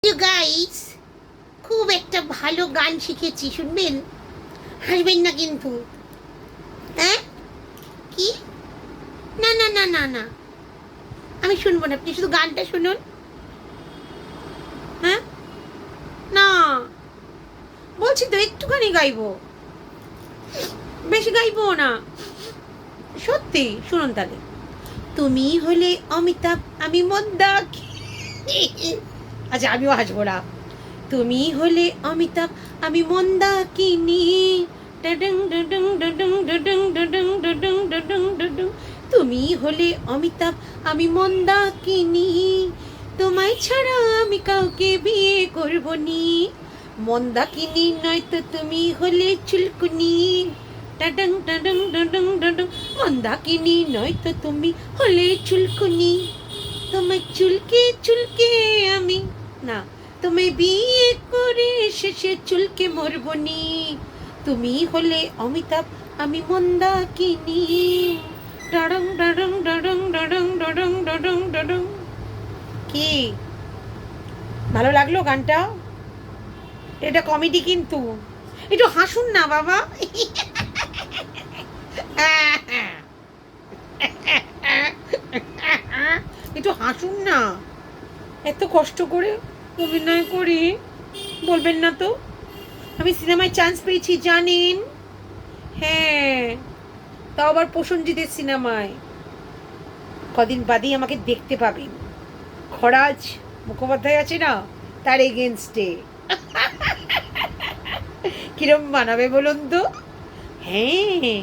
Guys, খুব একটা ভালো গান শিখেছি, শুনবেন? হাসবেন না কিন্তু। হ্যাঁ, কি? না না না না না, আমি শুনবো না, আপনি শুধু গানটা শুনুন। হ্যাঁ, না, বলছি তো একটুখানি গাইবো, বেশি গাইবো না, সত্যি। শুনুন তাহলে। তুমি হলে অমিতাভ, আমি মন্দাকিনী। আচ্ছা, আমিও হাসবো না। তুমি হলে অমিতাভ, আমি মন্দাকিনী। ডাডুং ডাডুং ডাডুং ডাডুং ডাডুং ডাডুং ডাডুং ডাডুং। তুমি হলে অমিতাভ, আমি মন্দাকিনী। তোমায় ছাড়া আমি কাউকে বিয়ে করব নি। মন্দাকিনী নয়তো তুমি হলে চুলকুনি। ডাডুং ডাডুং ডাডুং ডাডুং। মন্দাকিনী নয়তো তুমি হলে চুলকুনি। তোমায় চুলকে চুলকে আমি, না, তোমায় বিয়ে করে শেষে চুলকে মরবনি। তুমি হলে অমিতাভ, আমি মন্দাকিনী। ডাডং ডাডং ডাডং ডাডং ডাডং ডাডং ডাডং। কি ভালো লাগলো গানটা? এটা কমেডি কিন্তু, একটু হাসুন না বাবা। একটু হাসুন না, এত কষ্ট করে অভিনয় করি, বলবেন না তো? আমি সিনেমায় চান্স পেয়েছি, জানেন? হ্যাঁ, তাও আবার প্রসেনজিতের সিনেমায়। কদিন বাদেই আমাকে দেখতে পাবেন। খরাজ মুখোপাধ্যায় আছে না, তার এগেনস্টে। কিরম বানাবে বলুন তো? হ্যাঁ,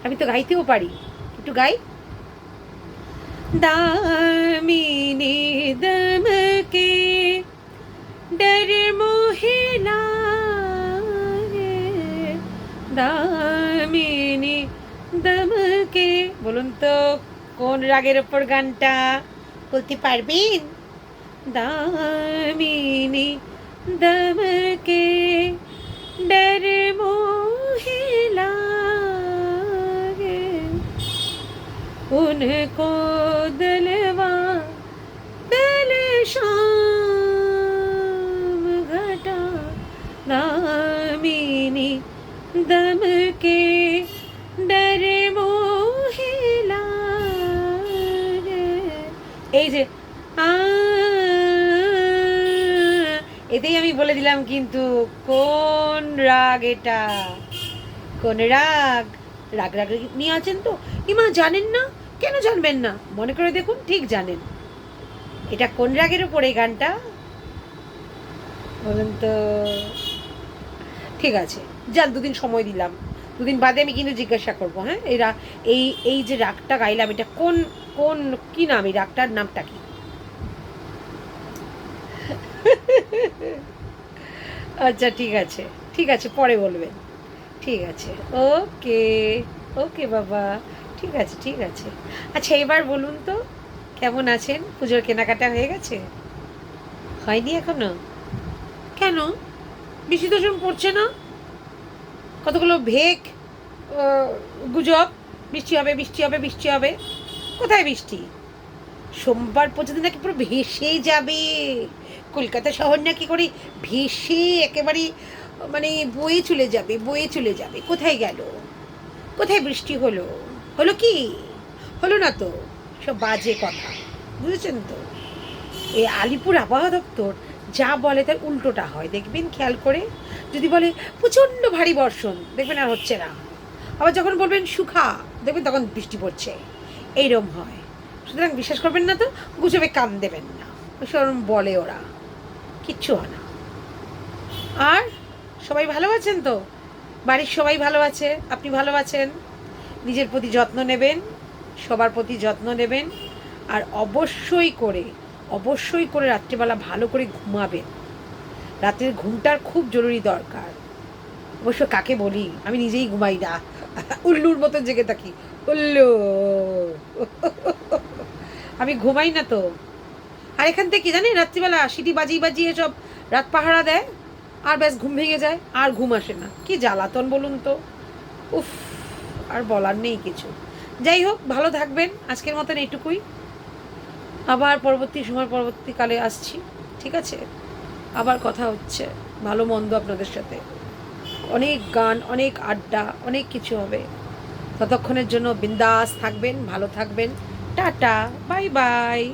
আমি তো গাইতেও পারি, একটু গাই। দামিনী দমকে ডর মোহে লাগে, দামিনী দমকে। বলুন তো কোন রাগের ওপর গানটা, বলতে পারবেন? দামিনী দমকে डर मोहे लागे, उनको दलवा दल शाम घटा। दामिनी दम के डर मोहे लागे। এই যে এতেই আমি বলে দিলাম কিন্তু কোন রাগ এটা, কোন রাগ। রাগ রাগ নিয়ে আছেন তো? ইমা জানেন না? কেন জানবেন না? মনে করে দেখুন, ঠিক জানেন। এটা কোন রাগের উপর এই গানটা বলুন তো? ঠিক আছে, যান, দুদিন সময় দিলাম, দুদিন বাদে আমি কিন্তু জিজ্ঞাসা করবো। হ্যাঁ, এই এই যে রাগটা গাইলাম, এটা কোন কোন কি নাম, এই রাগটার নামটা কি? আচ্ছা, ঠিক আছে, ঠিক আছে, পরে বলবেন। ঠিক আছে, ওকে, ওকে বাবা, ঠিক আছে, ঠিক আছে। আচ্ছা, এবার বলুন তো কেমন আছেন? পুজোর কেনাকাটা হয়ে গেছে? হয়নি এখনো? কেন? বৃষ্টি তো সেরকম পড়ছে না। কতগুলো ভেক গুজব, বৃষ্টি হবে, বৃষ্টি হবে, বৃষ্টি হবে। কোথায় বৃষ্টি? সোমবার পর্যন্ত নাকি পুরো ভেসে যাবে কলকাতা শহর, নাকি করে ভেসে একেবারে মানে বয়ে চলে যাবে, বয়ে চলে যাবে। কোথায় গেল? কোথায় বৃষ্টি হলো? হলো কি? হলো না তো, সব বাজে কথা, বুঝেছেন তো? এই আলিপুর আবহাওয়া দপ্তর যা বলে তার উল্টোটা হয়, দেখবেন খেয়াল করে। যদি বলে প্রচণ্ড ভারী বর্ষণ, দেখবেন আর হচ্ছে না। আবার যখন বলবেন সুখা, দেখবেন তখন বৃষ্টি পড়ছে। এইরকম হয়। সুতরাং বিশ্বাস করবেন না তো, গুজবে কান দেবেন না, ওইসব বলে ওরা, কিচ্ছু হয় না। আর সবাই ভালো আছেন তো? বাড়ির সবাই ভালো আছে, আপনি ভালো আছেন? নিজের প্রতি যত্ন নেবেন, সবার প্রতি যত্ন নেবেন। আর অবশ্যই করে রাত্রিবেলা ভালো করে ঘুমাবেন। রাতের ঘুমটার খুব জরুরি দরকার। অবশ্য কাকে বলি, আমি নিজেই ঘুমাই না, উল্লুর মতন জেগে থাকি। উল্লু, আমি ঘুমাই না তো। আর এখান থেকে জানেন, রাত্রিবেলা সিটি বাজিয়ে বাজিয়ে সব রাত পাহারা দেয়, আর ব্যাস ঘুম ভেঙে যায়, আর ঘুম আসে না। কি জ্বালাতন বলুন তো, উফ, আর বলার নেই কিছু। যাই হোক, ভালো থাকবেন, আজকের মতন এইটুকুই। আবার পরবর্তীকালে আসছি, ঠিক আছে? আবার কথা হচ্ছে ভালো মন্দ আপনাদের সাথে, অনেক গান, অনেক আড্ডা, অনেক কিছু হবে। ততক্ষণের জন্য বিন্দাস থাকবেন, ভালো থাকবেন। Tata, bye bye.